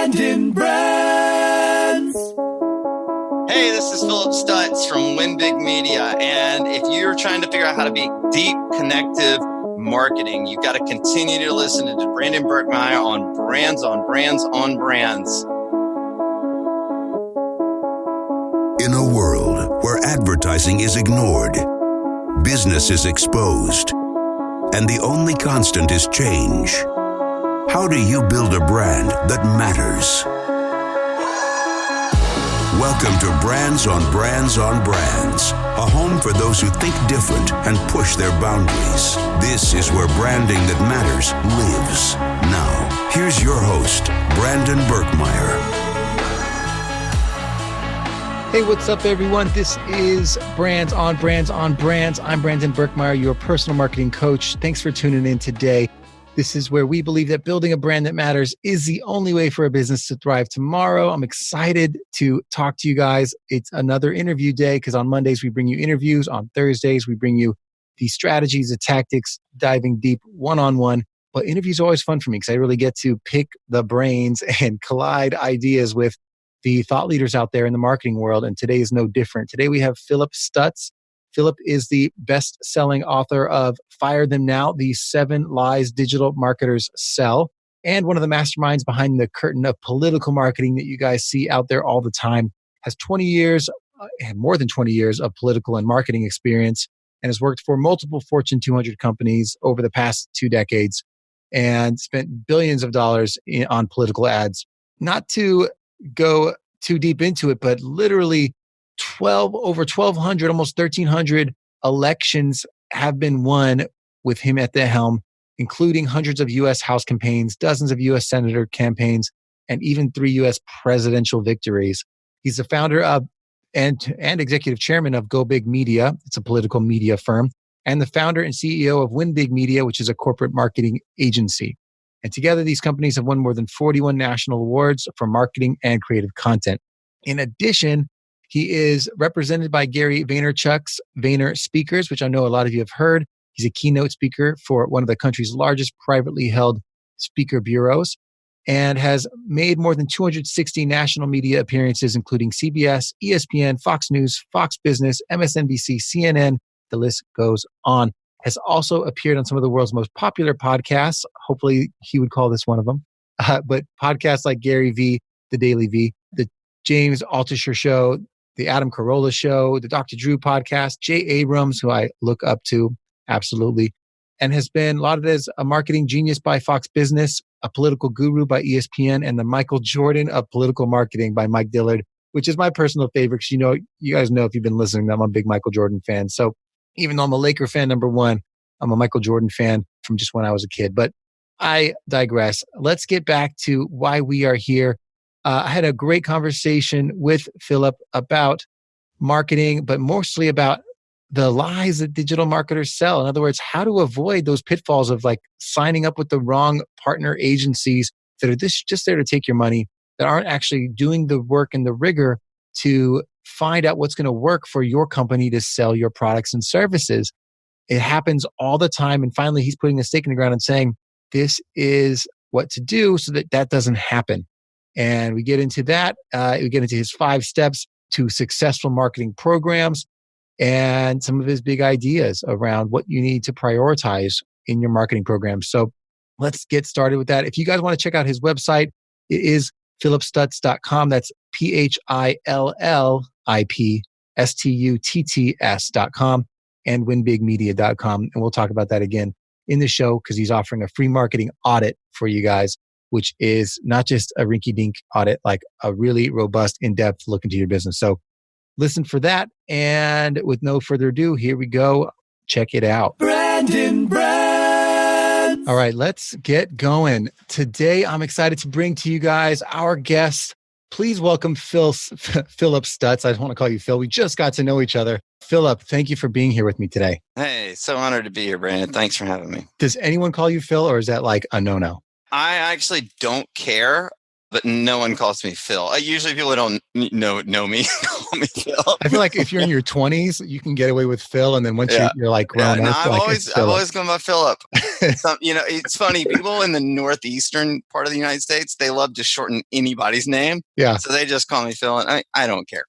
Brandon Brands. Hey, this is Phillip Stutts from Win Big Media. And if you're trying to figure out how to be deep, connective marketing, you've got to continue to listen to Brandon Burkmeyer on Brands on Brands on Brands. In a world where advertising is ignored, business is exposed, and the only constant is change, how do you build a brand that matters? Welcome to Brands on Brands on Brands, a home for those who think different and push their boundaries. This is where branding that matters lives. Now, here's your host, Brandon Burkmeyer. Hey, what's up, everyone? This is Brands on Brands on Brands. I'm Brandon Burkmeyer, your personal marketing coach. Thanks for tuning in today. This is where we believe that building a brand that matters is the only way for a business to thrive tomorrow. I'm excited to talk to you guys. It's another interview day because on Mondays we bring you interviews. On Thursdays we bring you the strategies, the tactics, diving deep one-on-one. But interviews are always fun for me because I really get to pick the brains and collide ideas with the thought leaders out there in the marketing world. And today is no different. Today we have Phillip Stutts. Phillip is the best-selling author of Fire Them Now, The 7 Lies Digital Marketers Sell, and one of the masterminds behind the curtain of political marketing that you guys see out there all the time. Has 20 years, more than 20 years of political and marketing experience, and has worked for multiple Fortune 200 companies over the past 2 decades and spent billions of dollars on political ads. Not to go too deep into it, but literally over 1,200, almost 1,300 elections have been won with him at the helm, including hundreds of U.S. House campaigns, dozens of U.S. Senator campaigns, and even 3 U.S. presidential victories. He's the founder of and executive chairman of Go Big Media. It's a political media firm, and the founder and CEO of Win Big Media, which is a corporate marketing agency. And together, these companies have won more than 41 national awards for marketing and creative content. In addition, he is represented by Gary Vaynerchuk's Vayner Speakers, which I know a lot of you have heard. He's a keynote speaker for one of the country's largest privately held speaker bureaus and has made more than 260 national media appearances, including CBS, ESPN, Fox News, Fox Business, MSNBC, CNN. The list goes on. Has also appeared on some of the world's most popular podcasts. Hopefully, he would call this one of them. But podcasts like Gary V, The Daily V, The James Altucher Show, The Adam Carolla Show, The Dr. Drew Podcast, Jay Abrams, who I look up to, absolutely, and has been lauded as a marketing genius by Fox Business, a political guru by ESPN, and the Michael Jordan of political marketing by Mike Dillard, which is my personal favorite because you guys know if you've been listening, I'm a big Michael Jordan fan. So even though I'm a Laker fan, number one, I'm a Michael Jordan fan from just when I was a kid. But I digress. Let's get back to why we are here. I had a great conversation with Phillip about marketing, but mostly about the lies that digital marketers sell. In other words, how to avoid those pitfalls of like signing up with the wrong partner agencies that are just there to take your money, that aren't actually doing the work and the rigor to find out what's going to work for your company to sell your products and services. It happens all the time. And finally, he's putting a stake in the ground and saying, this is what to do so that that doesn't happen. And we get into that. We get into his 5 steps to successful marketing programs and some of his big ideas around what you need to prioritize in your marketing program. So let's get started with that. If you guys want to check out his website, it is phillipstutts.com. That's PhillipStutts.com and winbigmedia.com. And we'll talk about that again in the show because he's offering a free marketing audit for you guys, which is not just a rinky-dink audit, like a really robust, in-depth look into your business. So listen for that. And with no further ado, here we go. Check it out. Brandon Brands. All right, let's get going. Today, I'm excited to bring to you guys our guest. Please welcome Phillip Stutts. I don't want to call you Phil. We just got to know each other. Phillip, thank you for being here with me today. Hey, so honored to be here, Brandon. Thanks for having me. Does anyone call you Phil or is that like a no-no? I actually don't care. but no one calls me Phil. Usually people don't know me call me Phil. I feel like if you're in your 20s, you can get away with Phil, and then once you're like grown No, up, I've like always gone by Philip. It's funny. People in the northeastern part of the United States, they love to shorten anybody's name. Yeah. So they just call me Phil, and I don't care.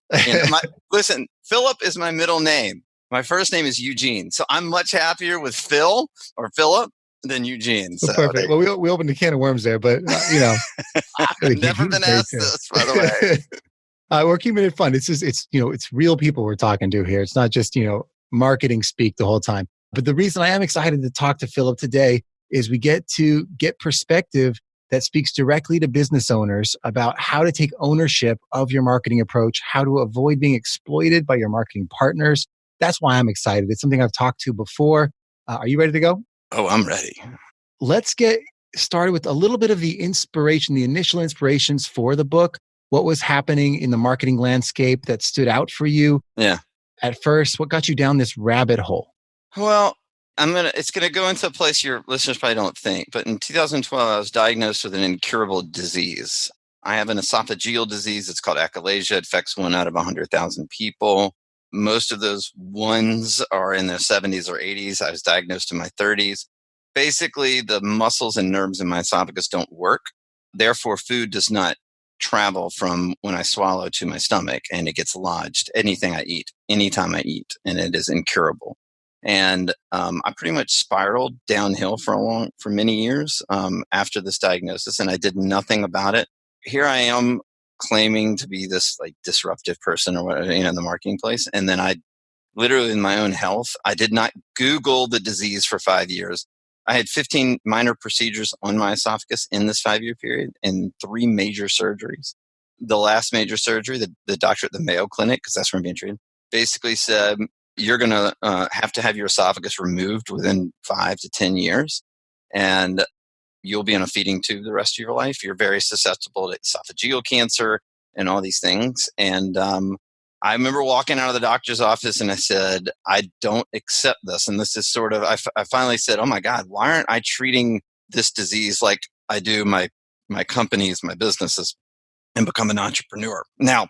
Listen, Philip is my middle name. My first name is Eugene, so I'm much happier with Phil or Philip than Eugene. So perfect. Well, we opened a can of worms there, but I've never been asked this, by the way. We're keeping it fun. It's real people we're talking to here. It's not just marketing speak the whole time. But the reason I am excited to talk to Philip today is we get to get perspective that speaks directly to business owners about how to take ownership of your marketing approach, how to avoid being exploited by your marketing partners. That's why I'm excited. It's something I've talked to before. Are you ready to go? Oh, I'm ready. Let's get started with a little bit of the inspiration, the initial inspirations for the book. What was happening in the marketing landscape that stood out for you? Yeah. At first, what got you down this rabbit hole? Well, it's gonna go into a place your listeners probably don't think, but in 2012, I was diagnosed with an incurable disease. I have an esophageal disease. It's called achalasia. It affects 1 out of 100,000 people. Most of those ones are in their 70s or 80s. I was diagnosed in my 30s. Basically, the muscles and nerves in my esophagus don't work. Therefore, food does not travel from when I swallow to my stomach, and it gets lodged anything I eat, anytime I eat, and it is incurable. And I pretty much spiraled downhill for many years after this diagnosis, and I did nothing about it. Here I am claiming to be this like disruptive person or whatever, in the marketing place. And then I literally in my own health, I did not Google the disease for 5 years. I had 15 minor procedures on my esophagus in this 5-year period and 3 major surgeries. The last major surgery, the doctor at the Mayo Clinic, because that's where I'm being treated, basically said, you're going to have to have your esophagus removed within 5 to 10 years. And you'll be on a feeding tube the rest of your life. You're very susceptible to esophageal cancer and all these things. And I remember walking out of the doctor's office and I said, I don't accept this. And this is sort of, I finally said, oh my God, why aren't I treating this disease like I do my companies, my businesses, and become an entrepreneur? Now,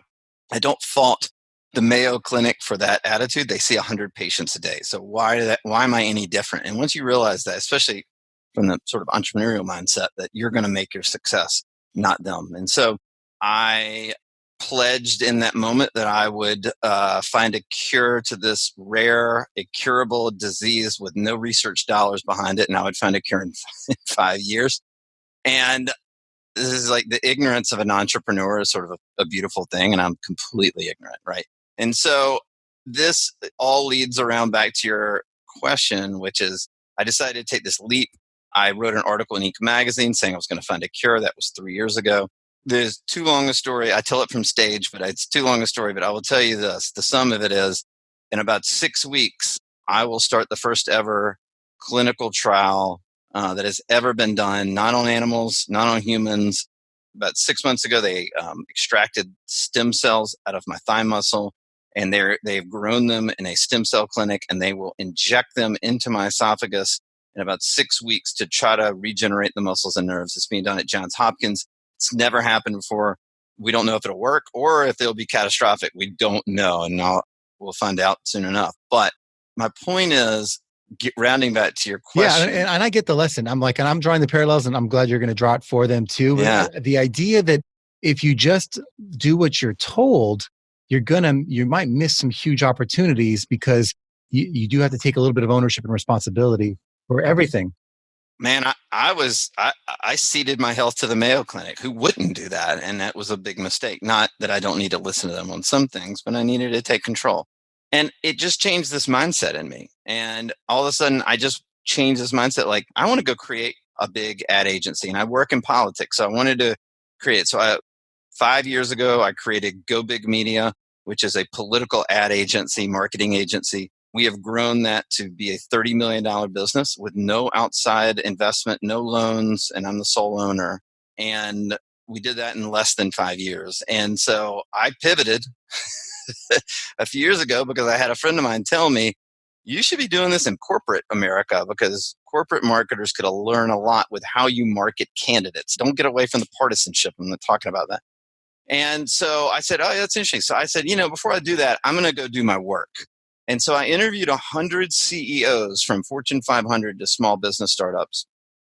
I don't fault the Mayo Clinic for that attitude. They see 100 patients a day. So why am I any different? And once you realize that, especially from the sort of entrepreneurial mindset, that you're going to make your success, not them. And so I pledged in that moment that I would find a cure to this rare, incurable disease with no research dollars behind it. And I would find a cure in 5 years. And this is like the ignorance of an entrepreneur is sort of a beautiful thing. And I'm completely ignorant, right? And so this all leads around back to your question, which is I decided to take this leap. I wrote an article in Inc. magazine saying I was going to find a cure. That was 3 years ago. There's too long a story. I tell it from stage, but it's too long a story. But I will tell you this. The sum of it is, in about 6 weeks, I will start the first ever clinical trial that has ever been done, not on animals, not on humans. About 6 months ago, they extracted stem cells out of my thigh muscle, and they've grown them in a stem cell clinic, and they will inject them into my esophagus in about 6 weeks to try to regenerate the muscles and nerves. It's being done at Johns Hopkins. It's never happened before. We don't know if it'll work or if it'll be catastrophic. We don't know, and we'll find out soon enough. But my point is, rounding back to your question. Yeah, and I get the lesson. I'm like, and I'm drawing the parallels, and I'm glad you're going to draw it for them too. Yeah. The idea that if you just do what you're told, you might miss some huge opportunities because you do have to take a little bit of ownership and responsibility for everything. Man, I ceded my health to the Mayo Clinic. Who wouldn't do that? And that was a big mistake. Not that I don't need to listen to them on some things, but I needed to take control. And it just changed this mindset in me. And all of a sudden, I just changed this mindset. Like, I want to go create a big ad agency. And I work in politics, so I wanted to create. So 5 years ago, I created Go Big Media, which is a political ad agency, marketing agency. We have grown that to be a $30 million business with no outside investment, no loans, and I'm the sole owner. And we did that in less than 5 years. And so I pivoted a few years ago because I had a friend of mine tell me, you should be doing this in corporate America because corporate marketers could learn a lot with how you market candidates. Don't get away from the partisanship. I'm not talking about that. And so I said, oh, that's interesting. So I said, before I do that, I'm going to go do my work. And so I interviewed 100 CEOs from Fortune 500 to small business startups.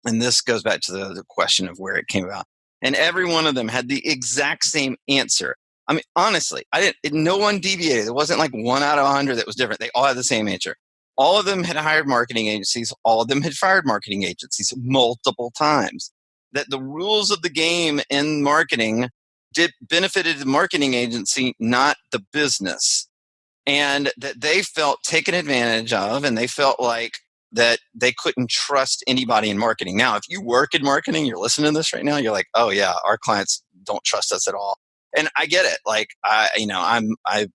And this goes back to the question of where it came about. And every one of them had the exact same answer. I mean, honestly, no one deviated. There wasn't like 1 out of 100 that was different. They all had the same answer. All of them had hired marketing agencies. All of them had fired marketing agencies multiple times. That the rules of the game in marketing benefited the marketing agency, not the business. And that they felt taken advantage of, and they felt like that they couldn't trust anybody in marketing. Now, if you work in marketing, you're listening to this right now, you're like, oh yeah, our clients don't trust us at all. And I get it. Like I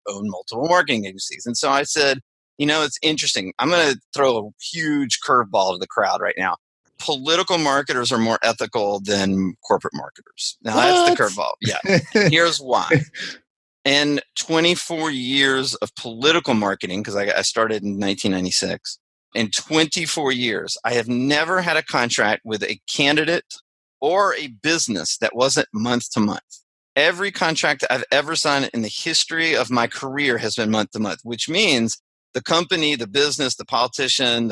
own multiple marketing agencies. And so I said, it's interesting. I'm going to throw a huge curveball to the crowd right now. Political marketers are more ethical than corporate marketers. Now that's the curveball. Yeah. Here's why. In 24 years of political marketing, because I started in 1996, in 24 years, I have never had a contract with a candidate or a business that wasn't month to month. Every contract I've ever signed in the history of my career has been month to month, which means the company, the business, the politician,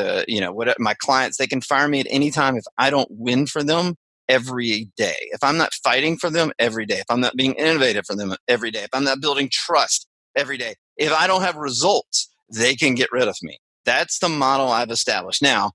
my clients, they can fire me at any time if I don't win for them every day. If I'm not fighting for them every day, if I'm not being innovative for them every day, if I'm not building trust every day, if I don't have results, they can get rid of me. That's the model I've established. Now,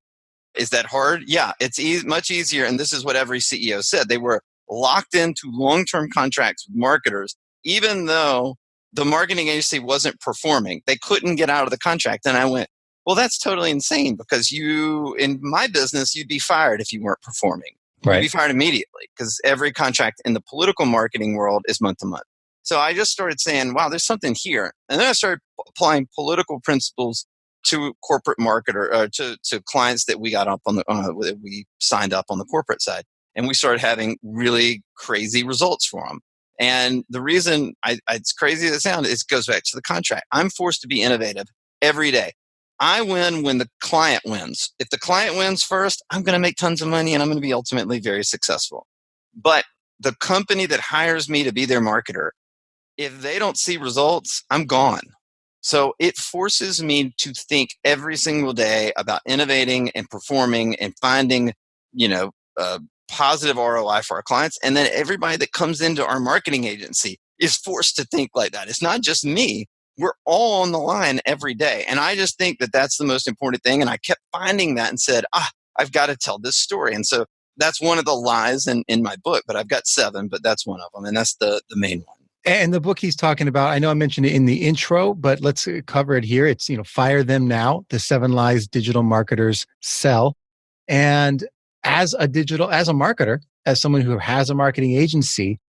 is that hard? Yeah, it's much easier. And this is what every CEO said. They were locked into long-term contracts with marketers, even though the marketing agency wasn't performing. They couldn't get out of the contract. And I went, well, that's totally insane because in my business, you'd be fired if you weren't performing. Right. You'd be fired immediately because every contract in the political marketing world is month to month. So I just started saying, wow, there's something here. And then I started applying political principles to corporate marketer, to clients that we got up on that we signed up on the corporate side. And we started having really crazy results for them. And the reason it's crazy as it sounds, it goes back to the contract. I'm forced to be innovative every day. I win when the client wins. If the client wins first, I'm going to make tons of money and I'm going to be ultimately very successful. But the company that hires me to be their marketer, if they don't see results, I'm gone. So it forces me to think every single day about innovating and performing and finding, positive ROI for our clients. And then everybody that comes into our marketing agency is forced to think like that. It's not just me. We're all on the line every day. And I just think that that's the most important thing. And I kept finding that and said, I've got to tell this story. And so that's one of the lies in my book, but I've got 7, but that's one of them. And that's the main one. And the book he's talking about, I know I mentioned it in the intro, but let's cover it here. It's, Fire Them Now, the 7 Lies Digital Marketers Sell. And as a marketer, as someone who has a marketing agency,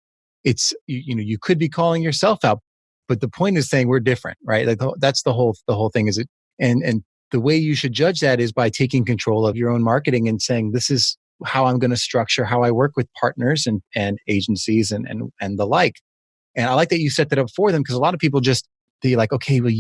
it's, you could be calling yourself out, but the point is saying we're different, right? Like that's the whole thing is it. And the way you should judge that is by taking control of your own marketing and saying, this is how I'm going to structure how I work with partners and agencies and the like. And I like that you set that up for them because a lot of people they're like, okay, well,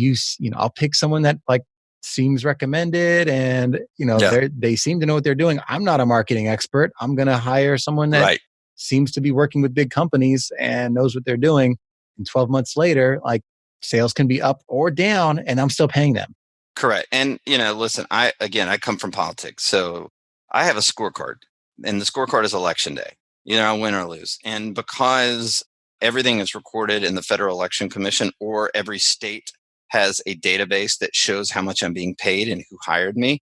I'll pick someone that like seems recommended and, they seem to know what they're doing. I'm not a marketing expert. I'm going to hire someone that seems to be working with big companies and knows what they're doing. And 12 months later, like sales can be up or down and I'm still paying them. Correct. And, listen, I come from politics. So I have a scorecard and the scorecard is election day. I win or lose. And because everything is recorded in the Federal Election Commission, or every state has a database that shows how much I'm being paid and who hired me.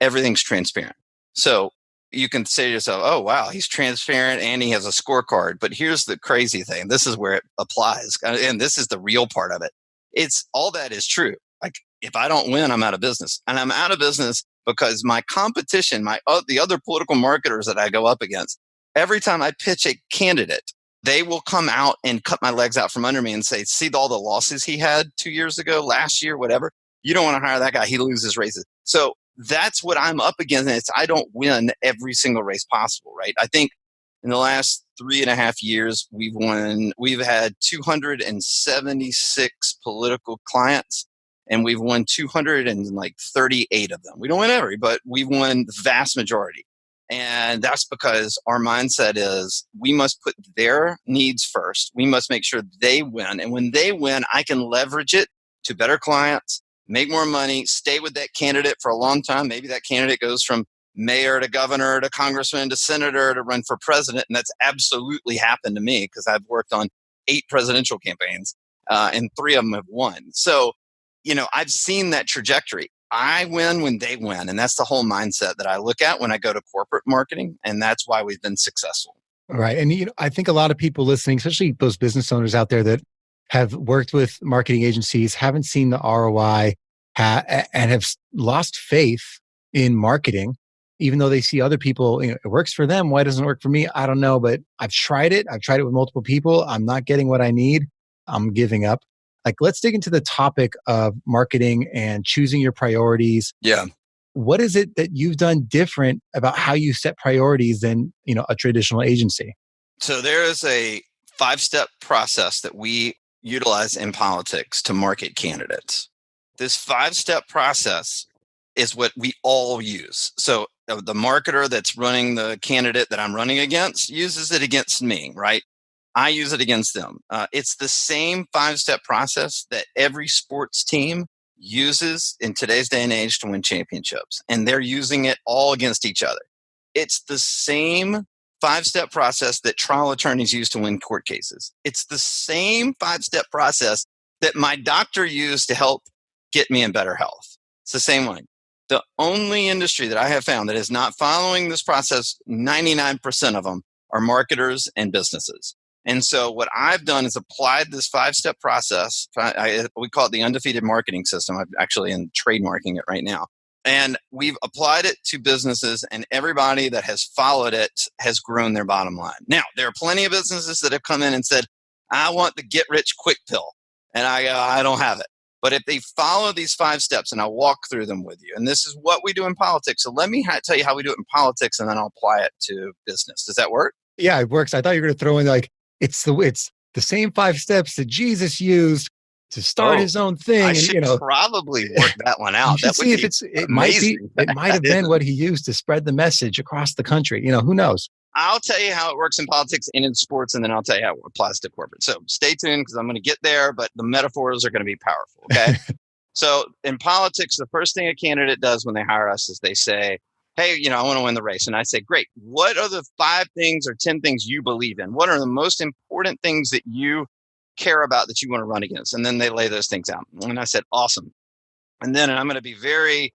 Everything's transparent. So you can say to yourself, oh, wow, he's transparent and he has a scorecard. But here's the crazy thing. This is where it applies. And this is the real part of it. It's all that is true. Like if I don't win, I'm out of business. And I'm out of business because my competition, the other political marketers that I go up against, every time I pitch a candidate, they will come out and cut my legs out from under me and say, see all the losses he had 2 years ago, last year, whatever. You don't want to hire that guy. He loses races. So that's what I'm up against. And I don't win every single race possible, right? I think in the last 3.5 years, we've had 276 political clients. and we've won 238 of them. We don't win every, but we've won the vast majority. And that's because our mindset is we must put their needs first. We must make sure they win. And when they win, I can leverage it to better clients, make more money, stay with that candidate for a long time. Maybe that candidate goes from mayor to governor to congressman to senator to run for president. And that's absolutely happened to me because I've worked on 8 presidential campaigns and 3 of them have won. So, I've seen that trajectory. I win when they win. And that's the whole mindset that I look at when I go to corporate marketing. And that's why we've been successful. Right. And I think a lot of people listening, especially those business owners out there that have worked with marketing agencies, haven't seen the ROI and have lost faith in marketing, even though they see other people, it works for them. Why doesn't it work for me? I don't know, but I've tried it. I've tried it with multiple people. I'm not getting what I need. I'm giving up. Let's dig into the topic of marketing and choosing your priorities. Yeah. What is it that you've done different about how you set priorities than, a traditional agency? So there is a 5-step process that we utilize in politics to market candidates. This 5-step process is what we all use. So the marketer that's running the candidate that I'm running against uses it against me, right? I use it against them. It's the same 5-step process that every sports team uses in today's day and age to win championships. And they're using it all against each other. It's the same 5-step process that trial attorneys use to win court cases. It's the same 5-step process that my doctor used to help get me in better health. It's the same one. The only industry that I have found that is not following this process, 99% of them are marketers and businesses. And so what I've done is applied this 5-step process. We call it the undefeated marketing system. I'm actually in trademarking it right now. And we've applied it to businesses, and everybody that has followed it has grown their bottom line. Now, there are plenty of businesses that have come in and said, I want the get rich quick pill. And I don't have it. But if they follow these 5 steps, and I'll walk through them with you, and this is what we do in politics. So let me tell you how we do it in politics, and then I'll apply it to business. Does that work? Yeah, it works. I thought you were going to throw in it's the same 5 steps that Jesus used to start his own thing. I should probably work that one out. That would see if it might have been what he used to spread the message across the country. Who knows? I'll tell you how it works in politics and in sports, and then I'll tell you how it applies to corporate. So stay tuned because I'm going to get there, but the metaphors are going to be powerful. Okay. So in politics, the first thing a candidate does when they hire us is they say, hey, I want to win the race. And I say, great. What are the 5 things or 10 things you believe in? What are the most important things that you care about that you want to run against? And then they lay those things out. And I said, awesome. And I'm going to be very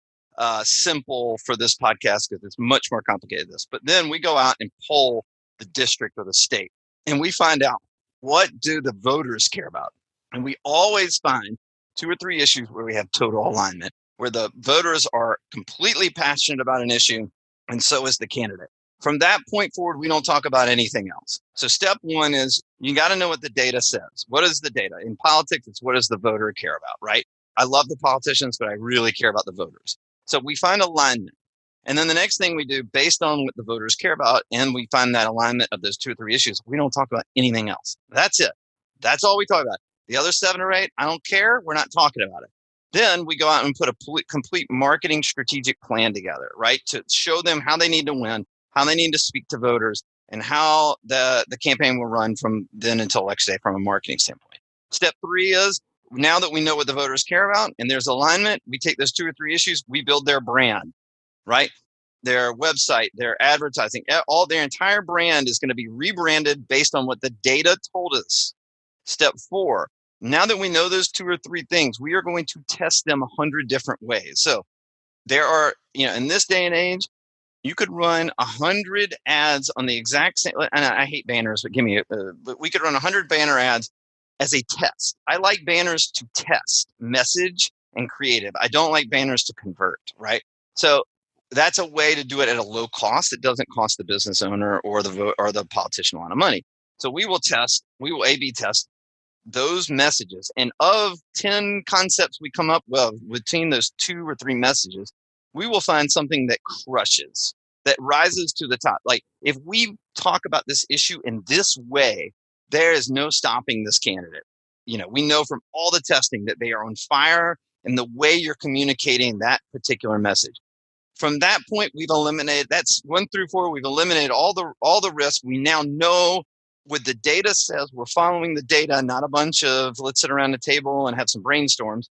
simple for this podcast because it's much more complicated than this. But then we go out and poll the district or the state, and we find out what do the voters care about. And we always find 2 or 3 issues where we have total alignment, where the voters are completely passionate about an issue, and so is the candidate. From that point forward, we don't talk about anything else. So step 1 is you got to know what the data says. What is the data? In politics, it's what does the voter care about, right? I love the politicians, but I really care about the voters. So we find alignment. And then the next thing we do based on what the voters care about, and we find that alignment of those 2 or 3 issues, we don't talk about anything else. That's it. That's all we talk about. The other 7 or 8, I don't care. We're not talking about it. Then we go out and put a complete marketing strategic plan together, right? To show them how they need to win, how they need to speak to voters, and how the campaign will run from then until election day from a marketing standpoint. Step 3 is now that we know what the voters care about and there's alignment, we take those 2 or 3 issues, we build their brand, right? Their website, their advertising, all their entire brand is going to be rebranded based on what the data told us. Step 4, now that we know those 2 or 3 things, we are going to test them 100 different ways. So there are, in this day and age, you could run 100 ads on the exact same, and I hate banners, but we could run 100 banner ads as a test. I like banners to test message and creative. I don't like banners to convert, right? So that's a way to do it at a low cost. It doesn't cost the business owner or the politician a lot of money. So we will A/B test those messages. And of 10 concepts we come up with between those 2 or 3 messages, we will find something that crushes, that rises to the top. Like if we talk about this issue in this way, there is no stopping this candidate. We know from all the testing that they are on fire. and the way you're communicating that particular message. From that point, we've eliminated, that's 1 through 4, we've eliminated all the risk. We now know what the data says. We're following the data, not a bunch of let's sit around the table and have some brainstorms.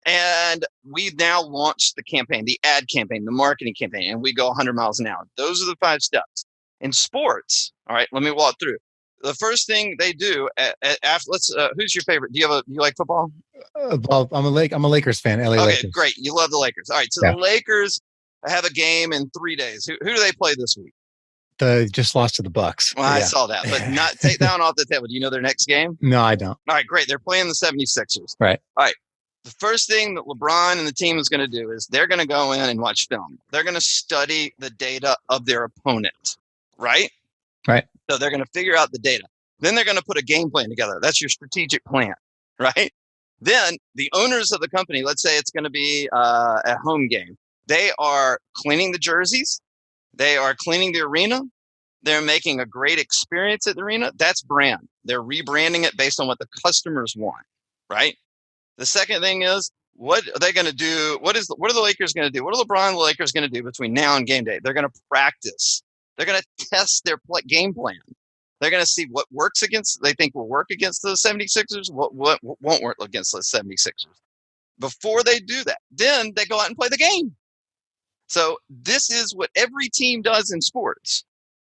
And we've now launched the campaign, the ad campaign, the marketing campaign, and we go 100 miles an hour. Those are the 5 steps. In sports, all right, let me walk through. The first thing they do after, who's your favorite? Do you like football? Well, I'm a Lakers fan. LA Okay, Lakers. great. You love the Lakers. All right, so Yeah. the Lakers have a game in 3 days. Who do they play this week? They just lost to the Bucks. Well, I saw that, but not take that one off the table. Do you know their next game? No, I don't. All right, great. They're playing the 76ers. Right. All right. The first thing that LeBron and the team is going to do is they're going to go in and watch film. They're going to study the data of their opponent, right? Right. So they're going to figure out the data. Then they're going to put a game plan together. That's your strategic plan, right? Then the owners of the company, let's say it's going to be a home game. They are cleaning the jerseys. They are cleaning the arena. They're making a great experience at the arena. That's brand. They're rebranding it based on what the customers want, right? The second thing is, what are they going to do? What are the Lakers going to do? What are LeBron and the Lakers going to do between now and game day? They're going to practice. They're going to test their game plan. They're going to see what works they think will work against the 76ers, what won't work against the 76ers. Before they do that, then they go out and play the game. So this is what every team does in sports.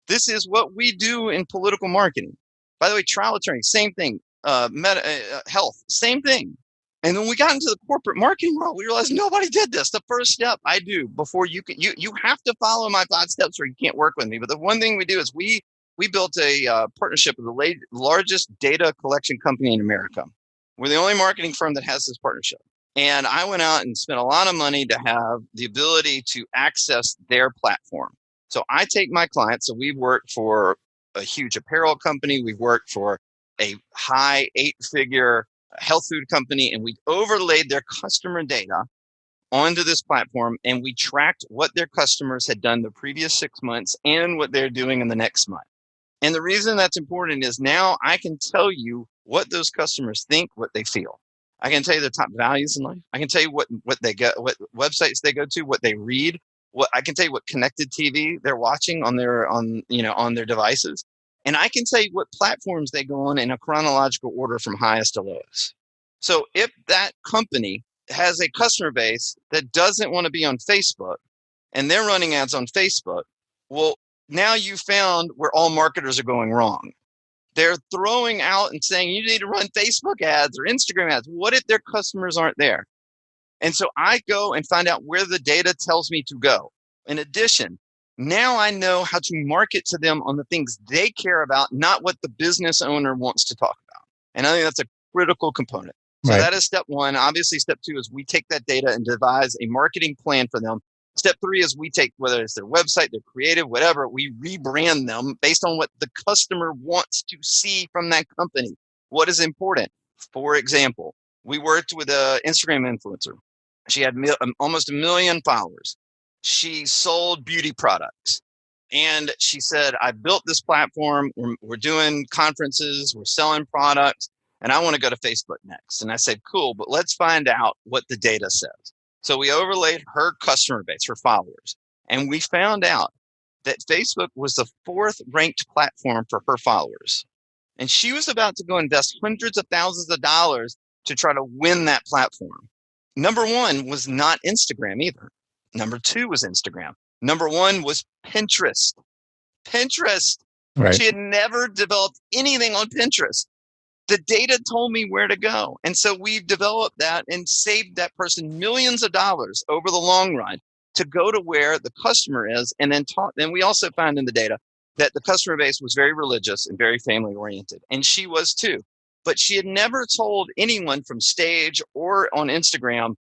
This is what we do in political marketing. By the way, trial attorney, same thing. Health, same thing. And when we got into the corporate marketing world, we realized nobody did this. The first step I do before you have to follow my 5 steps or you can't work with me. But the one thing we do is we built a partnership with the largest data collection company in America. We're the only marketing firm that has this partnership. And I went out and spent a lot of money to have the ability to access their platform. So I take my clients. So we've worked for a huge apparel company. We've worked for a high 8-figure health food company, and we overlaid their customer data onto this platform, and we tracked what their customers had done the previous 6 months and what they're doing in the next month. And the reason that's important is now I can tell you what those customers think, what they feel. I can tell you their top values in life. I can tell you what they go, what websites they go to, what they read. I can tell you what connected TV they're watching on their devices. And I can tell you what platforms they go on in a chronological order from highest to lowest. So if that company has a customer base that doesn't want to be on Facebook and they're running ads on Facebook, well, now you found where all marketers are going wrong. They're throwing out and saying, you need to run Facebook ads or Instagram ads. What if their customers aren't there? And so I go and find out where the data tells me to go. In addition, now I know how to market to them on the things they care about, not what the business owner wants to talk about. And I think that's a critical component. So that is step 1. Obviously, step 2 is we take that data and devise a marketing plan for them. Step 3 is we take, whether it's their website, their creative, whatever, we rebrand them based on what the customer wants to see from that company. What is important? For example, we worked with an Instagram influencer. She had almost 1 million followers. She sold beauty products. And she said, I built this platform. We're doing conferences. We're selling products. And I want to go to Facebook next. And I said, cool, but let's find out what the data says. So we overlaid her customer base, her followers. And we found out that Facebook was the 4th ranked platform for her followers. And she was about to go invest hundreds of thousands of dollars to try to win that platform. Number 1 was not Instagram either. Number 2 was Instagram. Number 1 was Pinterest. Pinterest. Right. She had never developed anything on Pinterest. The data told me where to go. And so we've developed that and saved that person millions of dollars over the long run to go to where the customer is and then talk. And we also found in the data that the customer base was very religious and very family oriented. And she was too. But she had never told anyone from stage or on Instagram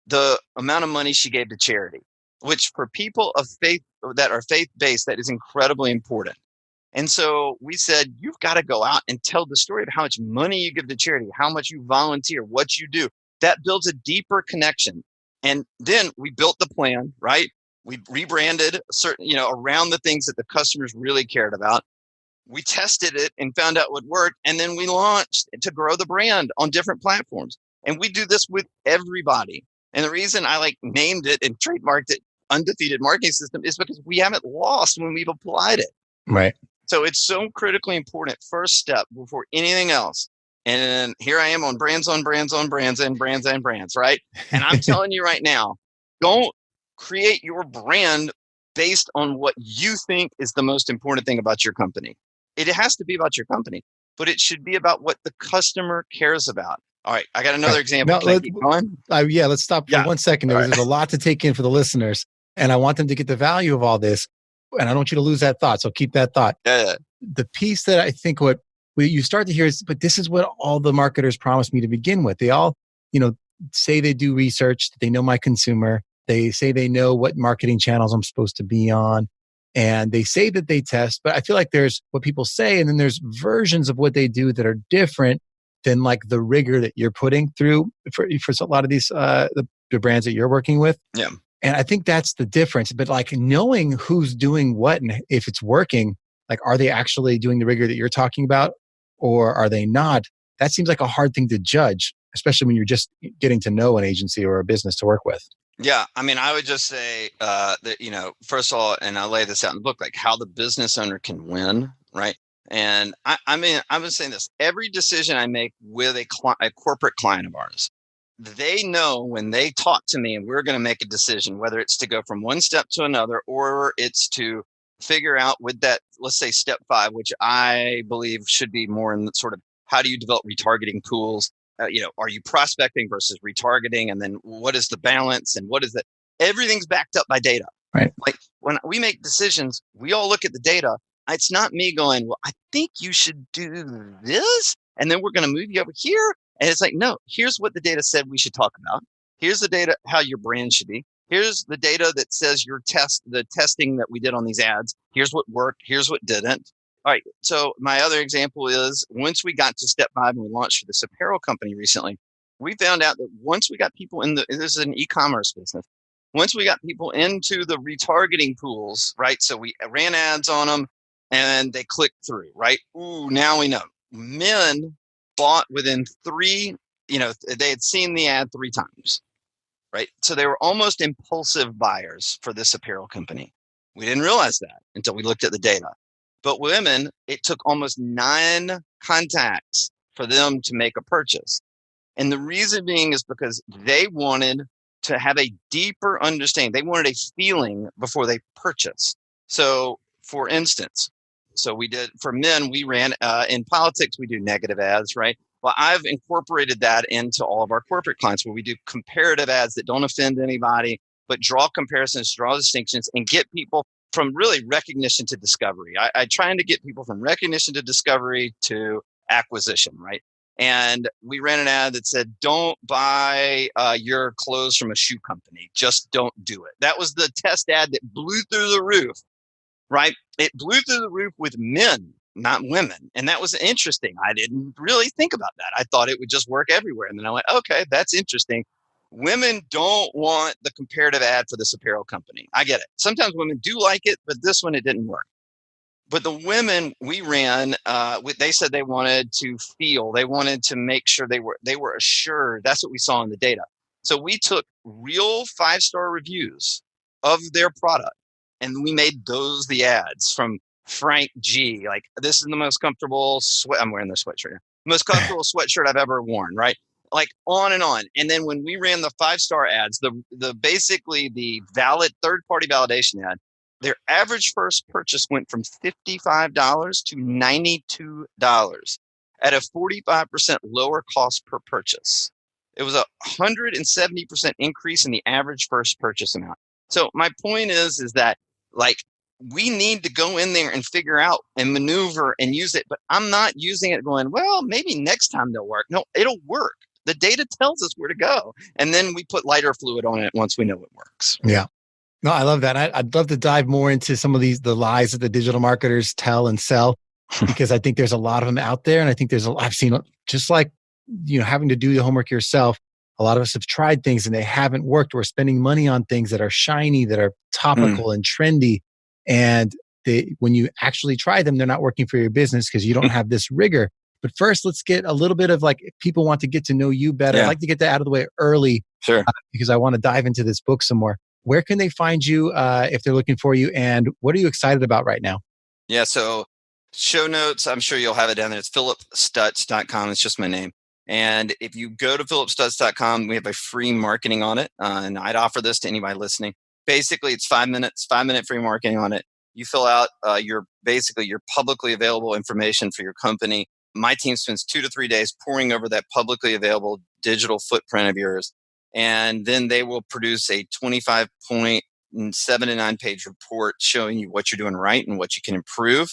the amount of money she gave to charity, which for people of faith that are faith-based, that is incredibly important. And so we said, you've got to go out and tell the story of how much money you give to charity, how much you volunteer, what you do. That builds a deeper connection. And then we built the plan, right? We rebranded around the things that the customers really cared about. We tested it and found out what worked. And then we launched to grow the brand on different platforms. And we do this with everybody. And the reason I named it and trademarked it undefeated marketing system is because we haven't lost when we've applied it. Right. So it's so critically important. First step before anything else. And here I am on brands, right? And I'm telling you right now, don't create your brand based on what you think is the most important thing about your company. It has to be about your company, but it should be about what the customer cares about. All right, I got another example. Can I keep going? Yeah, let's stop for 1 second. There's a lot to take in for the listeners, and I want them to get the value of all this. And I don't want you to lose that thought, so keep that thought. Yeah. The piece that I think what you start to hear is, but this is what all the marketers promised me to begin with. They all, say they do research, they know my consumer, they say they know what marketing channels I'm supposed to be on, and they say that they test, but I feel like there's what people say, and then there's versions of what they do that are different than the rigor that you're putting through for a lot of these the brands that you're working with. Yeah. And I think that's the difference. But knowing who's doing what and if it's working, are they actually doing the rigor that you're talking about or are they not? That seems like a hard thing to judge, especially when you're just getting to know an agency or a business to work with. Yeah. I mean, I would just say that, first of all, and I lay this out in the book, how the business owner can win, right? And I was saying this, every decision I make with a corporate client of ours, they know when they talk to me and we're going to make a decision, whether it's to go from one step to another, or it's to figure out with that, let's say step 5, which I believe should be more in the sort of, how do you develop retargeting tools? Are you prospecting versus retargeting? And then what is the balance and what is it? Everything's backed up by data. Right. When we make decisions, we all look at the data. It's not me going, well, I think you should do this, and then we're going to move you over here. And it's no, here's what the data said we should talk about. Here's the data, how your brand should be. Here's the data that says the testing that we did on these ads. Here's what worked. Here's what didn't. All right. So my other example is once we got to step 5 and we launched for this apparel company recently, we found out that once we got people this is an e-commerce business. Once we got people into the retargeting pools, right? So we ran ads on them and they clicked through, right? Ooh, now we know. Men bought within 3, they had seen the ad 3 times, right? So they were almost impulsive buyers for this apparel company. We didn't realize that until we looked at the data. But women, it took almost 9 contacts for them to make a purchase. And the reason being is because they wanted to have a deeper understanding. They wanted a feeling before they purchased. So for instance, we did for men, we ran in politics, we do negative ads, right? Well, I've incorporated that into all of our corporate clients where we do comparative ads that don't offend anybody, but draw comparisons, draw distinctions, and get people from really recognition to discovery. I trying to get people from recognition to discovery to acquisition, right? And we ran an ad that said, don't buy your clothes from a shoe company. Just don't do it. That was the test ad that blew through the roof, right? It blew through the roof with men, not women. And that was interesting. I didn't really think about that. I thought it would just work everywhere. And then I went, okay, that's interesting. Women don't want the comparative ad for this apparel company. I get it. Sometimes women do like it, but this one, it didn't work. But the women we ran, they said they wanted to feel, they wanted to make sure they were assured. That's what we saw in the data. So we took real 5-star reviews of their product, and we made those the ads from Frank G. This is the most comfortable I'm wearing this sweatshirt. Most comfortable sweatshirt I've ever worn, right? On and on. And then when we ran the 5-star ads, the basically the valid third-party validation ad, their average first purchase went from $55 to $92 at a 45% lower cost per purchase. It was a 170% increase in the average first purchase amount. So my point is that we need to go in there and figure out and maneuver and use it. But I'm not using it going, well, maybe next time they'll work. No, it'll work. The data tells us where to go. And then we put lighter fluid on it once we know it works. Yeah. No, I love that. I'd love to dive more into some of the lies that the digital marketers tell and sell, because I think there's a lot of them out there. And I think I've seen, just like, having to do the homework yourself. A lot of us have tried things and they haven't worked. We're spending money on things that are shiny, that are topical and trendy. And when you actually try them, they're not working for your business because you don't have this rigor. But first, let's get a little bit of if people want to get to know you better. Yeah. I'd like to get that out of the way early. Sure. because I want to dive into this book some more. Where can they find you if they're looking for you? And what are you excited about right now? Yeah. So show notes, I'm sure you'll have it down there. It's phillipstutts.com. It's just my name. And if you go to phillipstutts.com, we have a free marketing audit. And I'd offer this to anybody listening. Basically, it's 5 minutes, 5-minute free marketing audit. You fill out your publicly available information for your company. My team spends 2 to 3 days poring over that publicly available digital footprint of yours. And then they will produce a 25-point 7 to 9 page report showing you what you're doing right and what you can improve.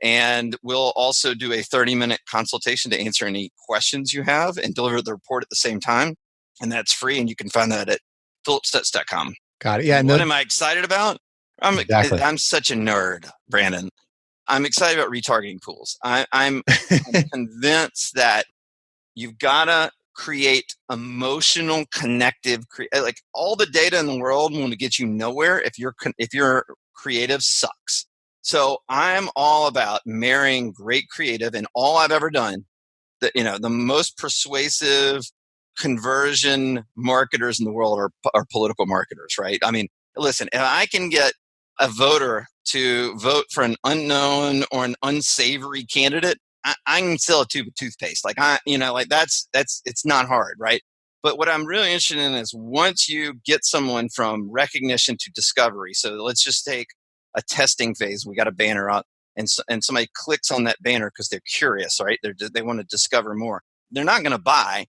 And we'll also do a 30-minute consultation to answer any questions you have and deliver the report at the same time. And that's free. And you can find that at phillipstutts.com. Got it. Yeah. What am I excited about? Exactly. I'm such a nerd, Brandon. I'm excited about retargeting tools. I'm convinced that you've got to create emotional, connective, like all the data in the world will get you nowhere if your creative sucks. So I'm all about marrying great creative, and all I've ever done, the most persuasive conversion marketers in the world are political marketers, right? I mean, listen, if I can get a voter to vote for an unknown or an unsavory candidate, I can sell a tube of toothpaste. It's not hard, right? But what I'm really interested in is once you get someone from recognition to discovery. So let's just take a testing phase. We got a banner up, and somebody clicks on that banner because they're curious, right? They want to discover more. They're not going to buy,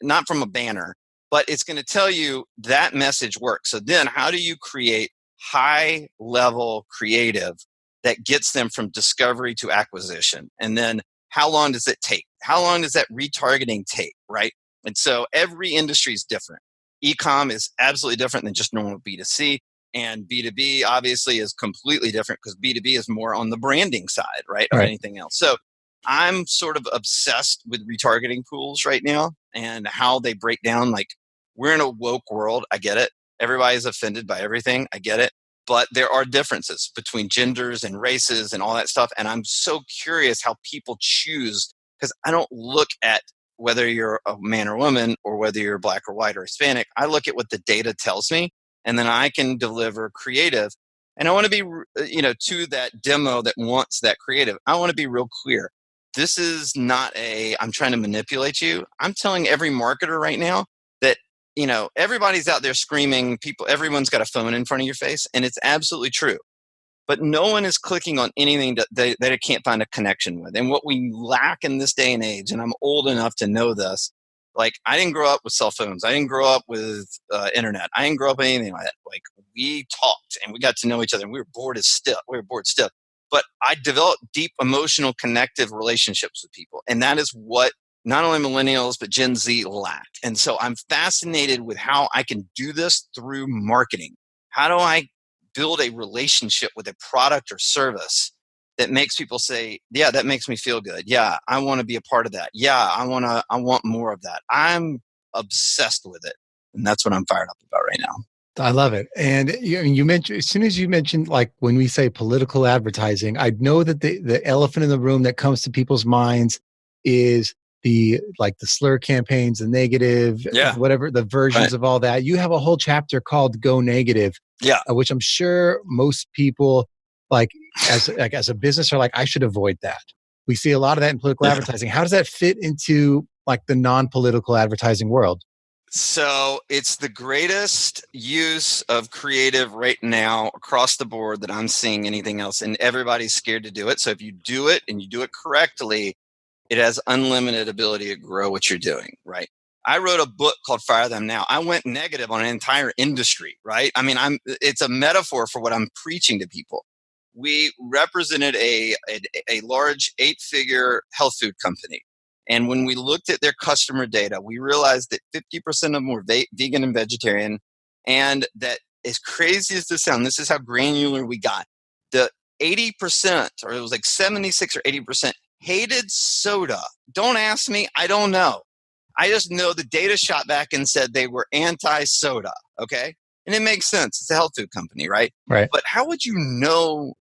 not from a banner, but it's going to tell you that message works. So then how do you create high level creative that gets them from discovery to acquisition? And then how long does it take? How long does that retargeting take, right? And so every industry is different. E-com is absolutely different than just normal B2C. And B2B obviously is completely different because B2B is more on the branding side, right? Of anything else. So I'm sort of obsessed with retargeting tools right now and how they break down. Like, we're in a woke world. I get it. Everybody's offended by everything. I get it. But there are differences between genders and races and all that stuff. And I'm so curious how people choose, because I don't look at whether you're a man or woman or whether you're black or white or Hispanic. I look at what the data tells me, and then I can deliver creative. And I want to be, to that demo that wants that creative, I want to be real clear. This is not I'm trying to manipulate you. I'm telling every marketer right now that, everybody's out there screaming, everyone's got a phone in front of your face, and it's absolutely true. But no one is clicking on anything that it can't find a connection with. And what we lack in this day and age, and I'm old enough to know this, like, I didn't grow up with cell phones. I didn't grow up with internet. I didn't grow up with anything like that. Like, we talked and we got to know each other, and we were bored stiff. But I developed deep emotional connective relationships with people. And that is what not only millennials, but Gen Z lack. And so I'm fascinated with how I can do this through marketing. How do I build a relationship with a product or service that makes people say, yeah, that makes me feel good. Yeah, I want to be a part of that. Yeah, I want more of that. I'm obsessed with it. And that's what I'm fired up about right now. I love it. And you mentioned, as soon as you mentioned, like, when we say political advertising, I know that the elephant in the room that comes to people's minds is the slur campaigns, the negative, whatever the versions of all that. You have a whole chapter called Go Negative, which I'm sure most people as a business are like, I should avoid that. We see a lot of that in political advertising. How does that fit into the non-political advertising world? So it's the greatest use of creative right now across the board that I'm seeing anything else. And everybody's scared to do it. So if you do it and you do it correctly, it has unlimited ability to grow what you're doing, right? I wrote a book called Fire Them Now. I went negative on an entire industry, right? I mean, it's a metaphor for what I'm preaching to people. We represented a large 8-figure health food company. And when we looked at their customer data, we realized that 50% of them were vegan and vegetarian. And that, as crazy as this sounds, this is how granular we got. The 80%, or it was like 76 or 80%, hated soda. Don't ask me. I don't know. I just know the data shot back and said they were anti-soda. Okay. And it makes sense. It's a health food company, right? Right. But how would you know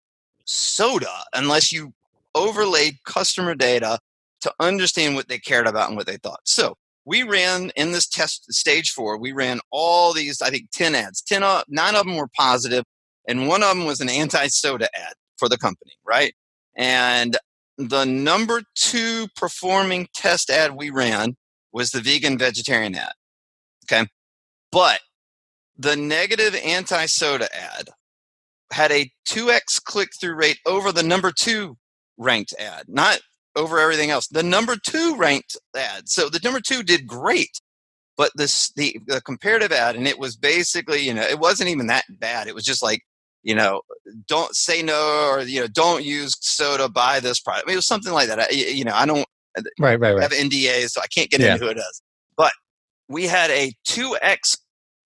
soda unless you overlaid customer data to understand what they cared about and what they thought? So we ran in this test stage 4, we ran all these, I think 10 ads, 9 of them were positive, and one of them was an anti-soda ad for the company, right? And the number 2 performing test ad we ran was the vegan vegetarian ad. Okay. But the negative anti-soda ad had a 2x click-through rate over the number 2 ranked ad, not over everything else. The number 2 ranked ad. So the number 2 did great. But the comparative ad, and it was basically, it wasn't even that bad. It was just like, don't say no, or, don't use soda, buy this product. I mean, it was something like that. I don't Right. have NDAs, so I can't get into who it is. But we had a 2x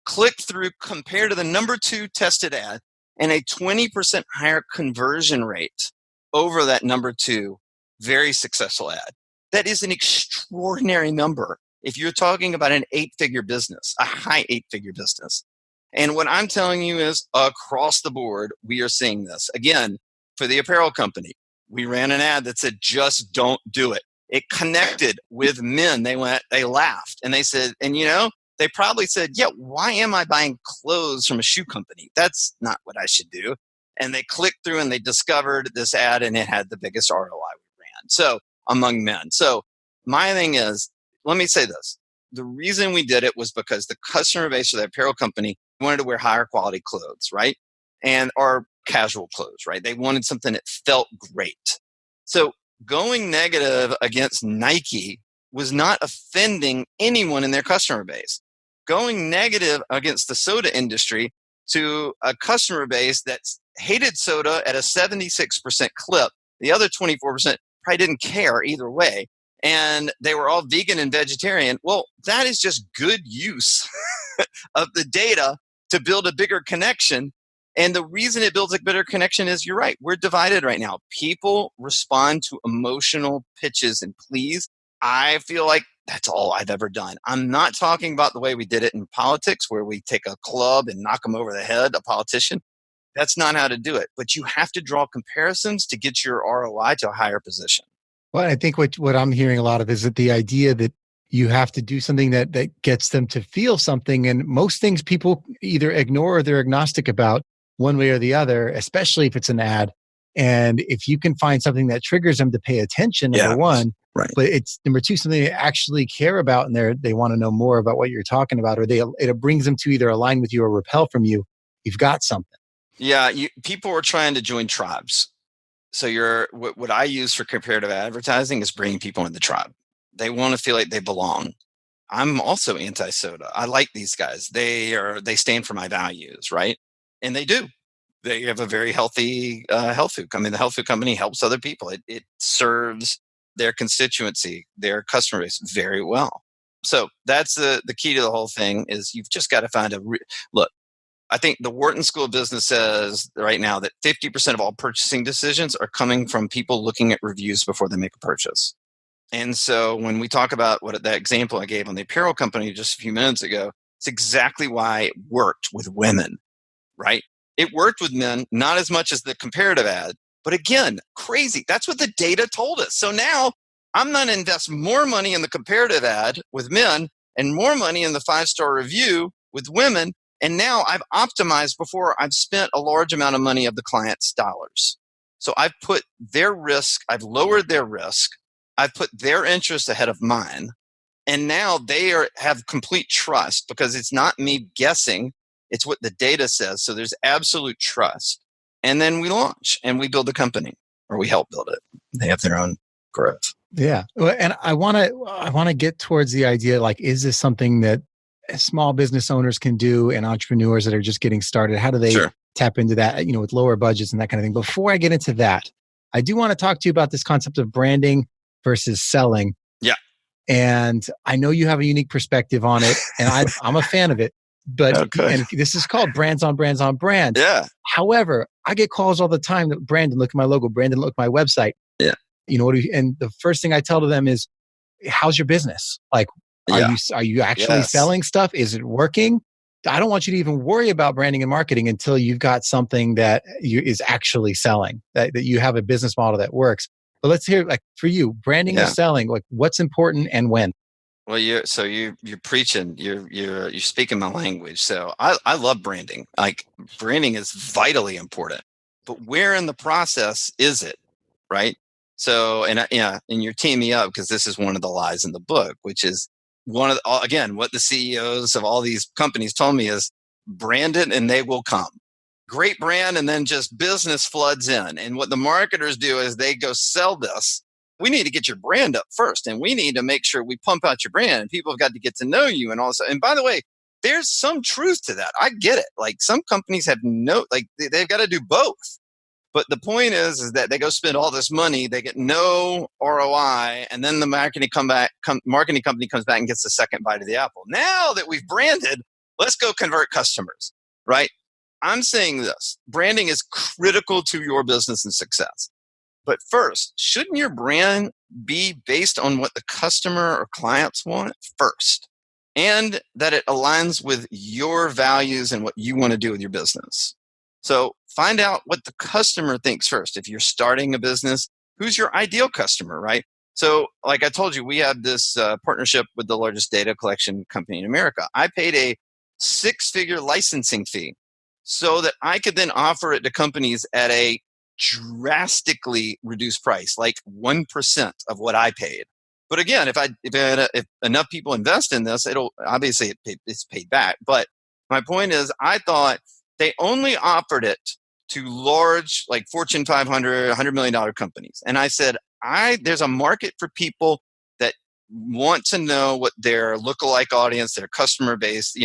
click-through compared to the number 2 tested ad, and a 20% higher conversion rate over that number 2 very successful ad. That is an extraordinary number if you're talking about an 8-figure business, a high 8-figure business. And what I'm telling you is across the board, we are seeing this. Again, for the apparel company, we ran an ad that said, just don't do it. It connected with men. They laughed, and they said, and they probably said, yeah, why am I buying clothes from a shoe company? That's not what I should do. And they clicked through and they discovered this ad, and it had the biggest ROI we ran. So among men. So my thing is, let me say this. The reason we did it was because the customer base of the apparel company wanted to wear higher quality clothes, right? Or casual clothes, right? They wanted something that felt great. So going negative against Nike was not offending anyone in their customer base. Going negative against the soda industry to a customer base that's hated soda at a 76% clip, the other 24% probably didn't care either way, and they were all vegan and vegetarian. Well, that is just good use of the data to build a bigger connection. And the reason it builds a better connection is, you're right, we're divided right now. People respond to emotional pitches and pleas. I feel like that's all I've ever done. I'm not talking about the way we did it in politics, where we take a club and knock them over the head, a politician. That's not how to do it. But you have to draw comparisons to get your ROI to a higher position. Well, I think what I'm hearing a lot of is that the idea that you have to do something that gets them to feel something. And most things people either ignore or they're agnostic about one way or the other, especially if it's an ad. And if you can find something that triggers them to pay attention, number one, right. But it's number two, something they actually care about, and they want to know more about what you're talking about, or it brings them to either align with you or repel from you. You've got something. Yeah. People are trying to join tribes. So what I use for comparative advertising is bringing people in the tribe. They want to feel like they belong. I'm also anti-soda. I like these guys. They stand for my values, right? And they do. They have a very healthy health food company. The health food company helps other people. It serves their constituency, their customer base very well. So that's the key to the whole thing. Is you've just got to find look. I think the Wharton School of Business says right now that 50% of all purchasing decisions are coming from people looking at reviews before they make a purchase. And so when we talk about that example I gave on the apparel company just a few minutes ago, it's exactly why it worked with women, right? It worked with men, not as much as the comparative ad, but again, crazy. That's what the data told us. So now I'm going to invest more money in the comparative ad with men and more money in the 5-star review with women. And now I've optimized before I've spent a large amount of money of the client's dollars. So I've put their risk, I've lowered their risk, I've put their interest ahead of mine. And now they have complete trust because it's not me guessing, it's what the data says. So there's absolute trust. And then we launch and we build the company, or we help build it. They have their own growth. Yeah. Well, and I want to get towards the idea, like, is this something that small business owners can do and entrepreneurs that are just getting started? How do they tap into that, with lower budgets and that kind of thing? Before I get into that, I do want to talk to you about this concept of branding versus selling. Yeah. And I know you have a unique perspective on it, and I'm a fan of it. But and this is called brands on brands on brands. Yeah. However, I get calls all the time that, Brandon, look at my logo. Brandon, look at my website. Yeah. And the first thing I tell to them is, how's your business? Like, are you actually selling stuff? Is it working? I don't want you to even worry about branding and marketing until you've got something that is actually selling, that you have a business model that works. But let's hear, like, for you, branding or selling, like, what's important and when? Well, you're preaching, you're speaking my language. So I love branding. Like branding is vitally important, but where in the process is it, right? So yeah, and you're teaming me up because this is one of the lies in the book, which is again what the CEOs of all these companies told me is brand it and they will come. Great brand, and then just business floods in. And what the marketers do is they go sell this. We need to get your brand up first, and we need to make sure we pump out your brand. And people have got to get to know you, and also. And by the way, there's some truth to that. I get it. Like some companies have they've got to do both. But the point is that they go spend all this money, they get no ROI, and then the marketing company comes back and gets the second bite of the apple. Now that we've branded, let's go convert customers, right? I'm saying this: branding is critical to your business and success. But first, shouldn't your brand be based on what the customer or clients want first? And that it aligns with your values and what you want to do with your business. So find out what the customer thinks first. If you're starting a business, who's your ideal customer, right? So like I told you, we have this partnership with the largest data collection company in America. I paid a 6-figure licensing fee so that I could then offer it to companies at a drastically reduced price, like 1% of what I paid. But again, if enough people invest in this, it'll obviously it's paid back. But my point is, I thought they only offered it to large, like Fortune 500, $100 million companies. And I said, there's a market for people that want to know what their lookalike audience, their customer base,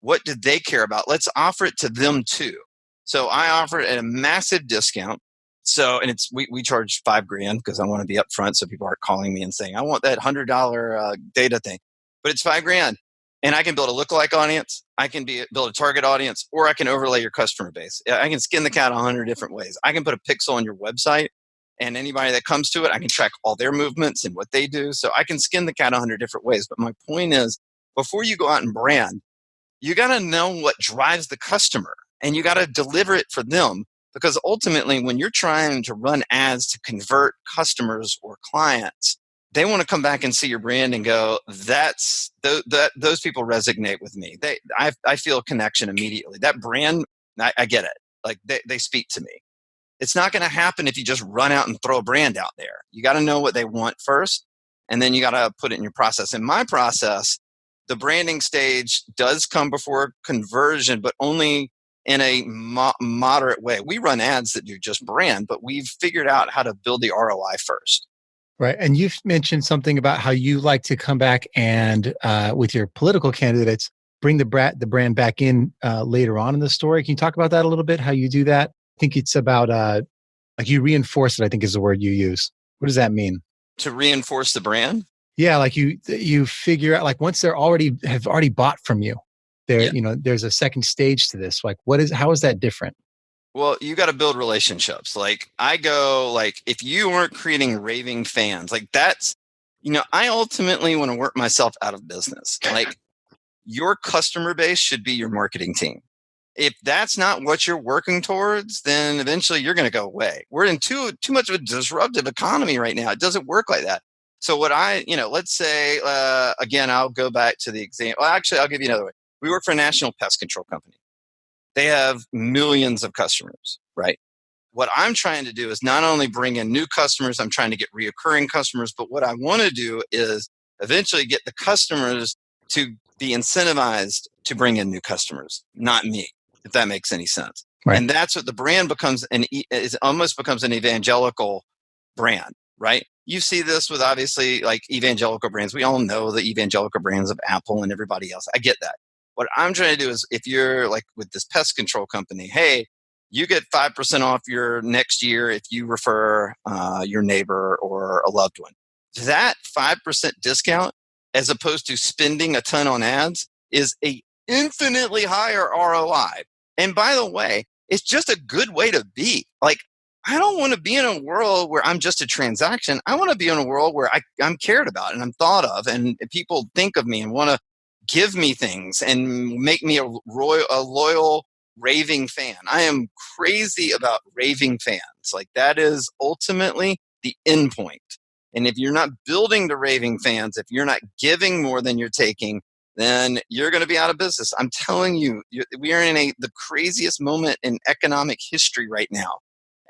what did they care about? Let's offer it to them too. So I offer it at a massive discount. So, and we charge $5,000 because I want to be upfront, so people aren't calling me and saying I want that $100 data thing. But it's $5,000, and I can build a lookalike audience. I can build a target audience, or I can overlay your customer base. I can skin the cat 100 different ways. I can put a pixel on your website, and anybody that comes to it, I can track all their movements and what they do. So I can skin the cat 100 different ways. But my point is, before you go out and brand, you got to know what drives the customer, and you got to deliver it for them. Because ultimately, when you're trying to run ads to convert customers or clients, they want to come back and see your brand and go, those people resonate with me. I feel a connection immediately. That brand, I get it. Like they speak to me. It's not going to happen if you just run out and throw a brand out there. You got to know what they want first, and then you got to put it in your process. In my process, the branding stage does come before conversion, but only in a moderate way. We run ads that do just brand, but we've figured out how to build the ROI first. Right. And you've mentioned something about how you like to come back and with your political candidates, bring the brand back in later on in the story. Can you talk about that a little bit, how you do that? I think it's about like you reinforce it, I think is the word you use. What does that mean? To reinforce the brand? Yeah, like you figure out, like once have already bought from you, there's a second stage to this. Like how is that different? Well, you got to build relationships. Like if you weren't creating raving fans, like that's, I ultimately want to work myself out of business. Like your customer base should be your marketing team. If that's not what you're working towards, then eventually you're going to go away. We're in too much of a disruptive economy right now. It doesn't work like that. So let's say, again, I'll go back to the example. Well, actually, I'll give you another way. We work for a national pest control company. They have millions of customers, right? What I'm trying to do is not only bring in new customers, I'm trying to get reoccurring customers, but what I want to do is eventually get the customers to be incentivized to bring in new customers, not me, if that makes any sense. Right. And that's what the brand becomes, almost becomes an evangelical brand, right? You see this with obviously like evangelical brands. We all know the evangelical brands of Apple and everybody else. I get that. What I'm trying to do is, if you're like with this pest control company, hey, you get 5% off your next year if you refer your neighbor or a loved one. That 5% discount, as opposed to spending a ton on ads, is a infinitely higher ROI. And by the way, it's just a good way to be. Like, I don't want to be in a world where I'm just a transaction. I want to be in a world where I'm cared about and I'm thought of, and people think of me and want to give me things and make me a loyal raving fan. I am crazy about raving fans. Like that is ultimately the end point. And if you're not building the raving fans, if you're not giving more than you're taking, then you're going to be out of business. I'm telling you, we are in the craziest moment in economic history right now.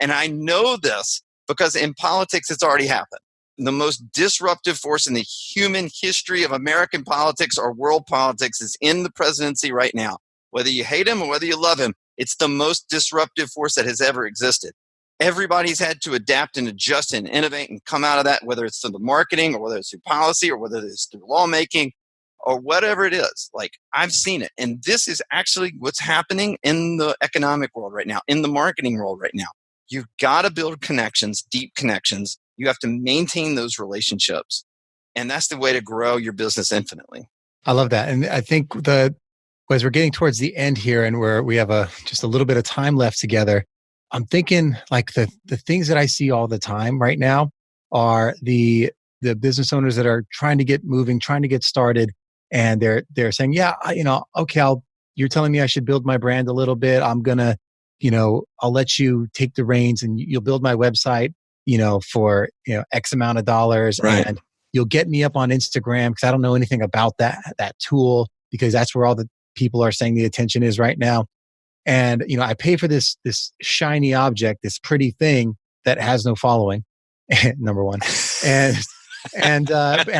And I know this because in politics, it's already happened. The most disruptive force in the human history of American politics or world politics is in the presidency right now. Whether you hate him or whether you love him, it's the most disruptive force that has ever existed. Everybody's had to adapt and adjust and innovate and come out of that, whether it's through the marketing or whether it's through policy or whether it's through lawmaking or whatever it is. Like, I've seen it. And this is actually what's happening in the economic world right now, in the marketing world right now. You've got to build connections, deep connections. You have to maintain those relationships. And that's the way to grow your business infinitely. I love that. And I think as we're getting towards the end here and we have just a little bit of time left together, I'm thinking like the things that I see all the time right now are the business owners that are trying to get moving, trying to get started. And they're saying, yeah, okay, you're telling me I should build my brand a little bit. I'm going to, I'll let you take the reins and you'll build my website, for, X amount of dollars. Right. And you'll get me up on Instagram because I don't know anything about that tool, because that's where all the people are saying the attention is right now. And, I pay for this shiny object, this pretty thing that has no following, number one. And I'm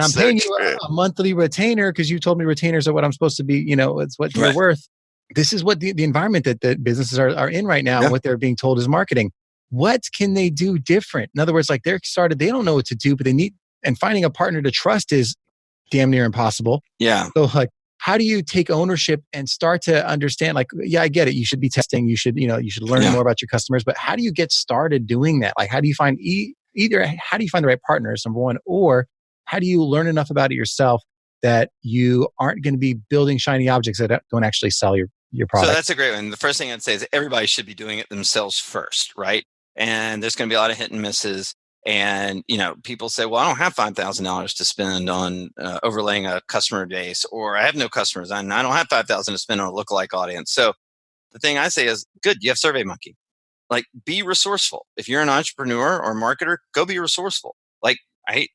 So paying true. you a monthly retainer because you told me retainers are what I'm supposed to be, it's what you're worth. This is what the environment that businesses are in right now, and what they're being told is marketing. What can they do different? In other words, like they're started, they don't know what to do, but and finding a partner to trust is damn near impossible. Yeah. So like, how do you take ownership and start to understand, like, yeah, I get it. You should be testing. You should learn more about your customers, but how do you get started doing that? Like, how do you find how do you find the right partners, number one, or how do you learn enough about it yourself that you aren't going to be building shiny objects that don't actually sell your product? So that's a great one. The first thing I'd say is everybody should be doing it themselves first, right? And there's going to be a lot of hit and misses. And, people say, well, I don't have $5,000 to spend on overlaying a customer base, or I have no customers and I don't have $5,000 to spend on a lookalike audience. So the thing I say is, good, you have SurveyMonkey. Like, be resourceful. If you're an entrepreneur or marketer, go be resourceful. Like,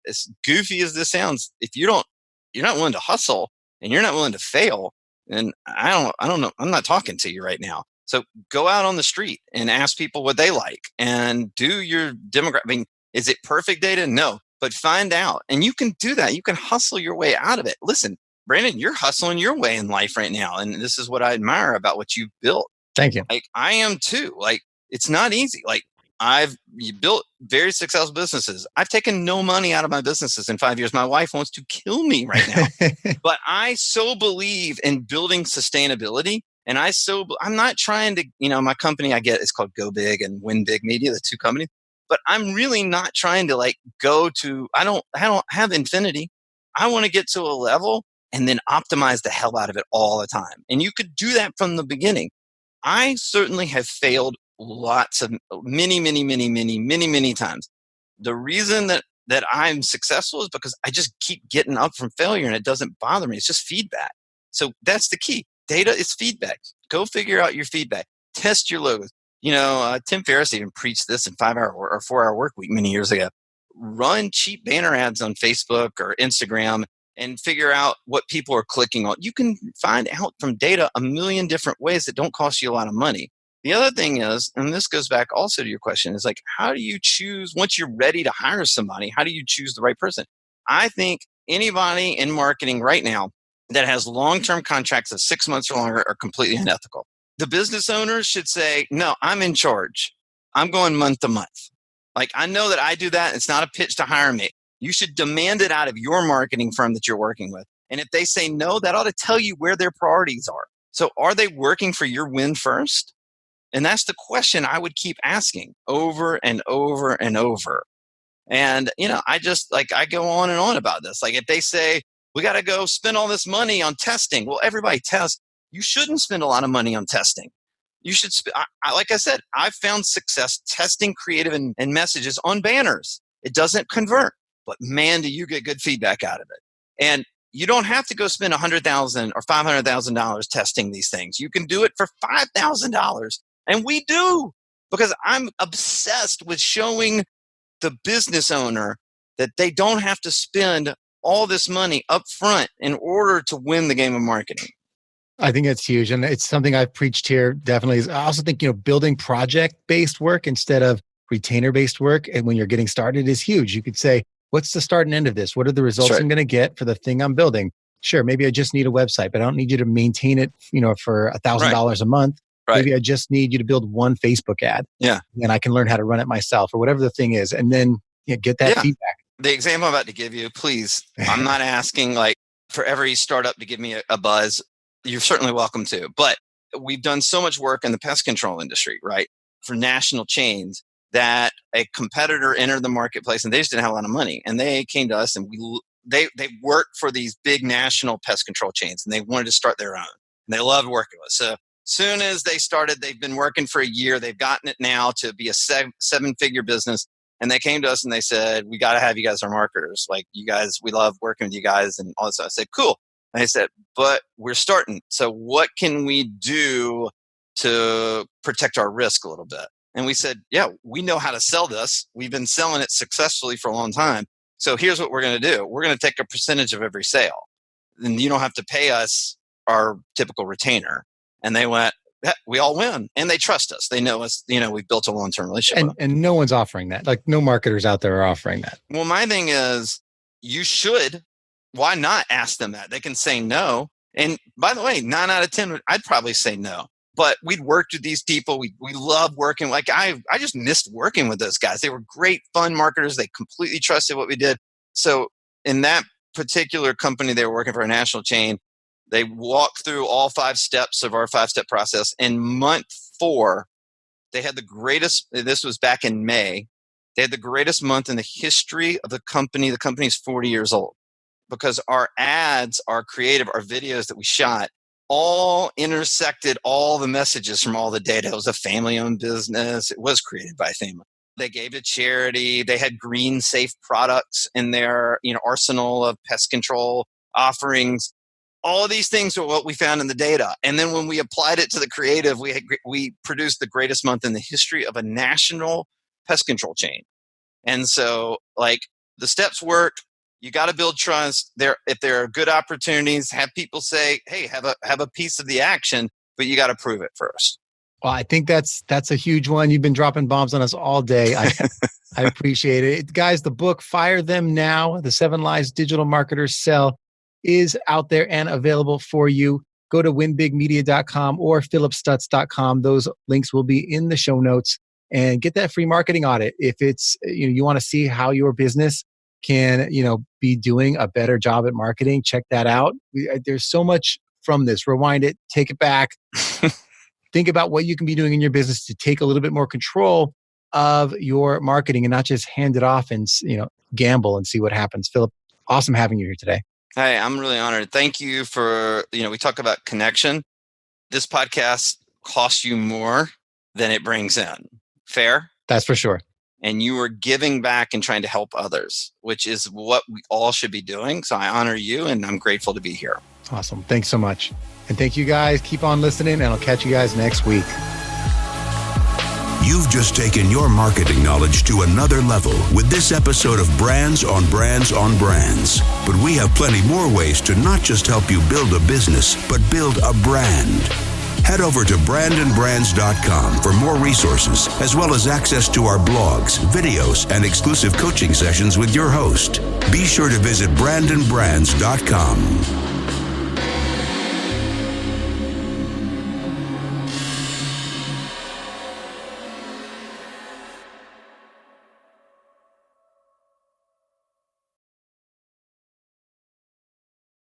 as goofy as this sounds, if you're not willing to hustle and you're not willing to fail, then I don't know. I'm not talking to you right now. So go out on the street and ask people what they like and do your demographic. I mean, is it perfect data? No, but find out. And you can do that. You can hustle your way out of it. Listen, Brandon, you're hustling your way in life right now. And this is what I admire about what you've built. Thank you. Like, I am too. Like, it's not easy. Like, you built very successful businesses. I've taken no money out of my businesses in 5 years. My wife wants to kill me right now. But I so believe in building sustainability. And I'm not trying to, my company is called Go Big and Win Big Media, the two companies. But I'm really not trying to I don't have infinity. I want to get to a level and then optimize the hell out of it all the time. And you could do that from the beginning. I certainly have failed many times. The reason that I'm successful is because I just keep getting up from failure and it doesn't bother me. It's just feedback. So that's the key. Data is feedback. Go figure out your feedback. Test your logos. Tim Ferriss even preached this in 5-hour or 4-hour work week many years ago. Run cheap banner ads on Facebook or Instagram and figure out what people are clicking on. You can find out from data a million different ways that don't cost you a lot of money. The other thing is, and this goes back also to your question, is like, how do you choose, once you're ready to hire somebody, how do you choose the right person? I think anybody in marketing right now that has long-term contracts of 6 months or longer are completely unethical. The business owners should say, no, I'm in charge. I'm going month to month. Like, I know that I do that. It's not a pitch to hire me. You should demand it out of your marketing firm that you're working with. And if they say no, that ought to tell you where their priorities are. So are they working for your win first? And that's the question I would keep asking over and over and over. And, I go on and on about this. Like, if they say, we got to go spend all this money on testing. Well, everybody tests. You shouldn't spend a lot of money on testing. You should, like I said, I've found success testing creative and messages on banners. It doesn't convert, but man, do you get good feedback out of it. And you don't have to go spend $100,000 or $500,000 testing these things. You can do it for $5,000. And we do, because I'm obsessed with showing the business owner that they don't have to spend all this money up front in order to win the game of marketing. I think that's huge. And it's something I've preached here definitely. I also think, building project-based work instead of retainer-based work, and when you're getting started, is huge. You could say, what's the start and end of this? What are the results I'm going to get for the thing I'm building? Sure, maybe I just need a website, but I don't need you to maintain it, for $1,000 a month. Right. Maybe I just need you to build one Facebook ad. Yeah. And I can learn how to run it myself or whatever the thing is. And then get that feedback. The example I'm about to give you, please, I'm not asking for every startup to give me a buzz. You're certainly welcome to. But we've done so much work in the pest control industry, right? For national chains, that a competitor entered the marketplace and they just didn't have a lot of money. And they came to us and they worked for these big national pest control chains and they wanted to start their own. And they loved working with us. So soon as they started, they've been working for a year. They've gotten it now to be a seven-figure business. And they came to us and they said, we got to have you guys our marketers. You guys, we love working with you guys and all this stuff. I said, cool. And I said, but we're starting. So what can we do to protect our risk a little bit? And we said, yeah, we know how to sell this. We've been selling it successfully for a long time. So here's what we're going to do. We're going to take a percentage of every sale. And you don't have to pay us our typical retainer. And they went, we all win. And they trust us. They know us. We've built a long-term relationship. And no one's offering that. No marketers out there are offering that. Well, my thing is, you should. Why not ask them that? They can say no. And by the way, 9 out of 10, I'd probably say no. But we'd worked with these people. We love working. I just missed working with those guys. They were great, fun marketers. They completely trusted what we did. So in that particular company, they were working for a national chain. They walked through all 5 steps of our 5-step process. In month 4, they had the greatest, this was back in May, they had the greatest month in the history of the company. The company's 40 years old because our ads, our creative, our videos that we shot all intersected all the messages from all the data. It was a family-owned business. It was created by a family. They gave to charity. They had green, safe products in their arsenal of pest control offerings. All of these things are what we found in the data. And then when we applied it to the creative, we produced the greatest month in the history of a national pest control chain. And so, the steps work. You got to build trust. If there are good opportunities, have people say, hey, have a piece of the action, but you got to prove it first. Well, I think that's a huge one. You've been dropping bombs on us all day. I appreciate it. Guys, the book, Fire Them Now, The 7 Lies Digital Marketers Sell, is out there and available for you. Go to winbigmedia.com or phillipstutts.com. Those links will be in the show notes, and get that free marketing audit. If it's, you want to see how your business can, be doing a better job at marketing, check that out. There's so much from this. Rewind it, take it back. Think about what you can be doing in your business to take a little bit more control of your marketing and not just hand it off and, gamble and see what happens. Phillip, awesome having you here today. Hey, I'm really honored. Thank you for, we talk about connection. This podcast costs you more than it brings in. Fair? That's for sure. And you are giving back and trying to help others, which is what we all should be doing. So I honor you and I'm grateful to be here. Awesome. Thanks so much. And thank you guys. Keep on listening and I'll catch you guys next week. You've just taken your marketing knowledge to another level with this episode of Brands on Brands on Brands. But we have plenty more ways to not just help you build a business, but build a brand. Head over to brandandbrands.com for more resources, as well as access to our blogs, videos, and exclusive coaching sessions with your host. Be sure to visit brandandbrands.com.